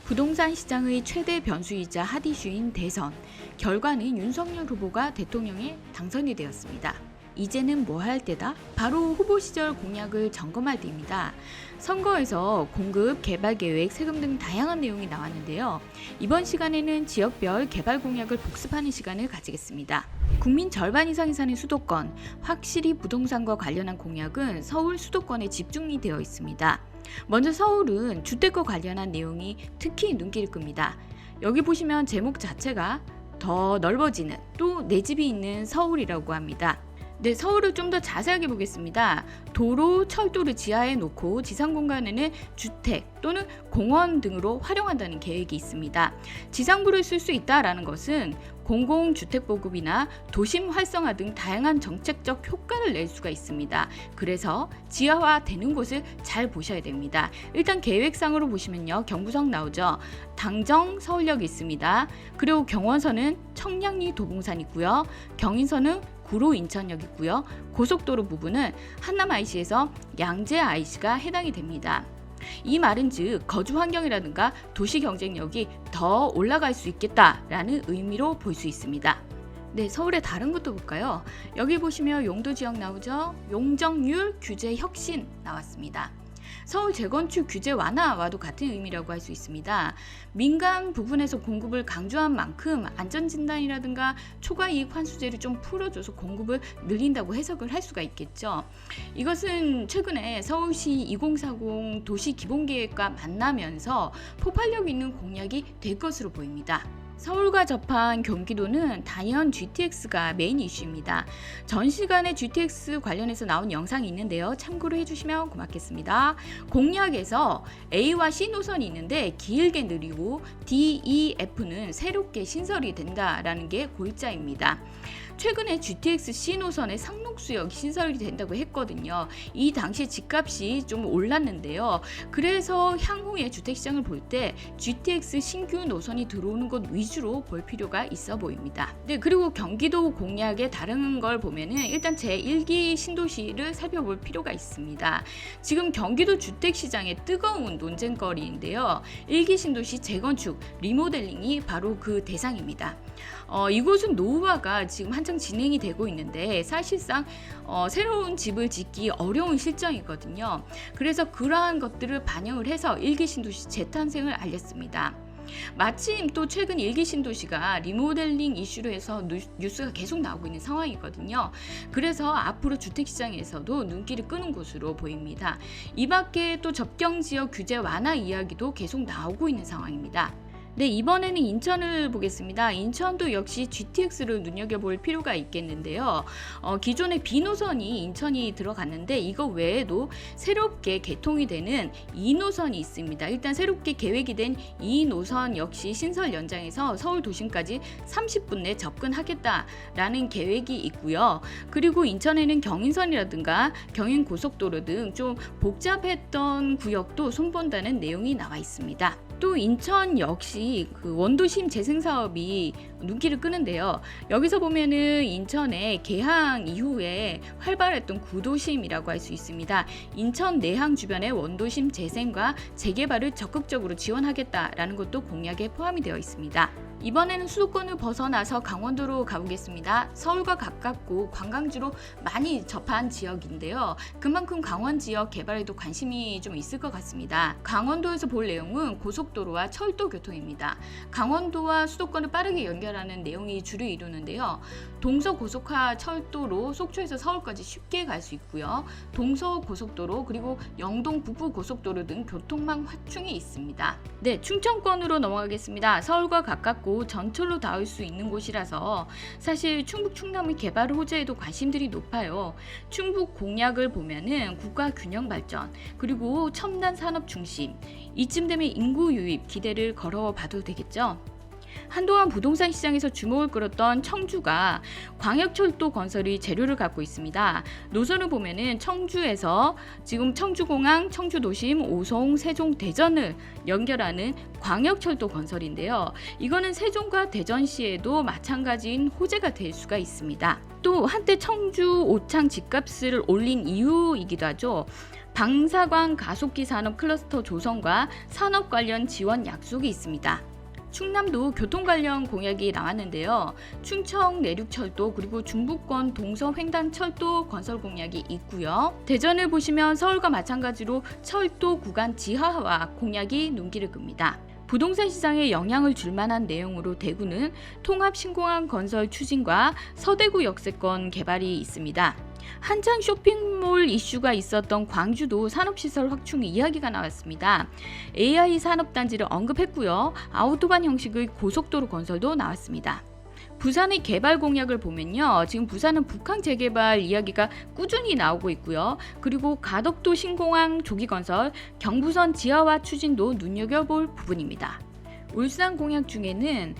부동산 시장의 최대 변수이자 핫 이슈인 대선. 결과는 윤석열 후보가 대통령에 당선이 되었습니다. 이제는 뭐 할 때다? 바로 후보 시절 공약을 점검할 때입니다. 선거에서 공급, 개발 계획, 세금 등 다양한 내용이 나왔는데요. 이번 시간에는 지역별 개발 공약을 복습하는 시간을 가지겠습니다. 국민 절반 이상이 사는 수도권, 확실히 부동산과 관련한 공약은 서울 수도권에 집중이 되어 있습니다. 먼저 서울은 주택과 관련한 내용이 특히 눈길을 끕니다. 여기 보시면 제목 자체가 더 넓어지는, 또 내 집이 있는 서울이라고 합니다. 네, 서울을 좀 더 자세하게 보겠습니다. 도로, 철도를 지하에 놓고 지상 공간에는 주택 또는 공원 등으로 활용한다는 계획이 있습니다. 지상부를 쓸 수 있다라는 것은 공공주택 보급이나 도심 활성화 등 다양한 정책적 효과를 낼 수가 있습니다. 그래서 지하화되는 곳을 잘 보셔야 됩니다. 일단 계획상으로 보시면요, 경부선 나오죠. 당정 서울역이 있습니다. 그리고 경원선은 청량리 도봉산 있고요. 경인선은 구로 인천역 있고요. 고속도로 부분은 한남 IC에서 양재 IC가 해당이 됩니다. 이 말은 즉 거주 환경이라든가 도시 경쟁력이 더 올라갈 수 있겠다라는 의미로 볼 수 있습니다. 네, 서울의 다른 것도 볼까요? 여기 보시면 용도 지역 나오죠? 용적률 규제 혁신 나왔습니다. 서울 재건축 규제 완화와도 같은 의미라고 할 수 있습니다. 민간 부분에서 공급을 강조한 만큼 안전진단이라든가 초과이익 환수제를 좀 풀어줘서 공급을 늘린다고 해석을 할 수가 있겠죠. 이것은 최근에 서울시 2040 도시기본계획과 만나면서 폭발력 있는 공약이 될 것으로 보입니다. 서울과 접한 경기도는 단연 GTX가 메인 이슈입니다. 전 시간에 GTX 관련해서 나온 영상이 있는데요. 참고로 해주시면 고맙겠습니다. 공약에서 A와 C 노선이 있는데 길게 느리고 D, E, F는 새롭게 신설이 된다라는 게 골자입니다. 최근에 GTX C 노선의 상록수역이 신설이 된다고 했거든요. 이 당시 집값이 좀 올랐는데요. 그래서 향후의 주택시장을 볼 때 GTX 신규 노선이 들어오는 것 위주로 볼 필요가 있어 보입니다. 네, 그리고 경기도 공약의 다른 걸 보면은 일단 제1기 신도시를 살펴볼 필요가 있습니다. 지금 경기도 주택시장의 뜨거운 논쟁거리인데요. 1기 신도시 재건축, 리모델링이 바로 그 대상입니다. 이곳은 노후화가 지금 한창 진행이 되고 있는데 사실상 새로운 집을 짓기 어려운 실정이거든요. 그래서 그러한 것들을 반영을 해서 1기 신도시 재탄생을 알렸습니다. 마침 또 최근 1기 신도시가 리모델링 이슈로 해서 뉴스가 계속 나오고 있는 상황이거든요. 그래서 앞으로 주택시장에서도 눈길을 끄는 곳으로 보입니다. 이 밖에 또 접경지역 규제 완화 이야기도 계속 나오고 있는 상황입니다. 네, 이번에는 인천을 보겠습니다. 인천도 역시 GTX를 눈여겨볼 필요가 있겠는데요. 기존의 B노선이 인천이 들어갔는데 이거 외에도 새롭게 개통이 되는 2노선이 있습니다. 일단 새롭게 계획이 된 2노선 역시 신설 연장해서 서울 도심까지 30분 내 접근하겠다라는 계획이 있고요. 그리고 인천에는 경인선이라든가 경인고속도로 등 좀 복잡했던 구역도 손본다는 내용이 나와 있습니다. 또 인천 역시 그 원도심 재생 사업이 눈길을 끄는데요. 여기서 보면은 인천의 개항 이후에 활발했던 구도심이라고 할 수 있습니다. 인천 내항 주변의 원도심 재생과 재개발을 적극적으로 지원하겠다라는 것도 공약에 포함이 되어 있습니다. 이번에는 수도권을 벗어나서 강원도로 가보겠습니다. 서울과 가깝고 관광지로 많이 접한 지역인데요. 그만큼 강원 지역 개발에도 관심이 좀 있을 것 같습니다. 강원도에서 볼 내용은 고속도로와 철도 교통입니다. 강원도와 수도권을 빠르게 연결하는 내용이 주를 이루는데요. 동서고속화 철도로 속초에서 서울까지 쉽게 갈 수 있고요. 동서고속도로 그리고 영동 북부고속도로 등 교통망 확충이 있습니다. 네, 충청권으로 넘어가겠습니다. 서울과 가깝고 전철로 닿을 수 있는 곳이라서 사실 충북 충남의 개발 호재에도 관심들이 높아요. 충북 공약을 보면은 국가 균형 발전 그리고 첨단 산업 중심, 이쯤 되면 인구 유입 기대를 걸어봐도 되겠죠. 한동안 부동산 시장에서 주목을 끌었던 청주가 광역철도 건설이 재료를 갖고 있습니다. 노선을 보면은 청주에서 지금 청주공항, 청주도심, 오송, 세종, 대전을 연결하는 광역철도 건설인데요. 이거는 세종과 대전시에도 마찬가지인 호재가 될 수가 있습니다. 또 한때 청주 오창 집값을 올린 이유이기도 하죠. 방사광 가속기 산업 클러스터 조성과 산업 관련 지원 약속이 있습니다. 충남도 교통 관련 공약이 나왔는데요. 충청 내륙철도 그리고 중부권 동서횡단철도 건설 공약이 있고요. 대전을 보시면 서울과 마찬가지로 철도 구간 지하화 공약이 눈길을 끕니다. 부동산 시장에 영향을 줄 만한 내용으로 대구는 통합신공항 건설 추진과 서대구 역세권 개발이 있습니다. 한창 쇼핑몰 이슈가 있었던 광주도 산업시설 확충 이야기가 나왔습니다. AI 산업단지를 언급했고요. 아우토반 형식의 고속도로 건설도 나왔습니다. 부산의 개발 공약을 보면요. 지금 부산은 북항 재개발 이야기가 꾸준히 나오고 있고요. 그리고 가덕도 신공항 조기 건설, 경부선 지하화 추진도 눈여겨볼 부분입니다. 울산 공약 중에는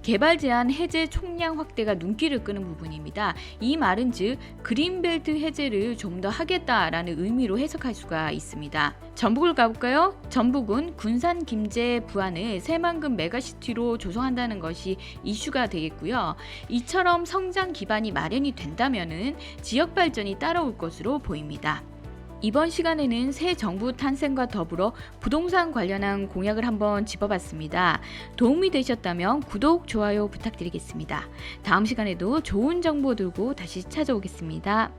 개발 제한 해제 총량 확대가 눈길을 끄는 부분입니다. 이 말은 즉 그린벨트 해제를 좀 더 하겠다라는 의미로 해석할 수가 있습니다. 전북을 가볼까요? 전북은 군산 김제 부안을 새만금 메가시티로 조성한다는 것이 이슈가 되겠고요. 이처럼 성장 기반이 마련이 된다면은 지역 발전이 따라올 것으로 보입니다. 이번 시간에는 새 정부 탄생과 더불어 부동산 관련한 공약을 한번 짚어봤습니다. 도움이 되셨다면 구독, 좋아요 부탁드리겠습니다. 다음 시간에도 좋은 정보 들고 다시 찾아오겠습니다.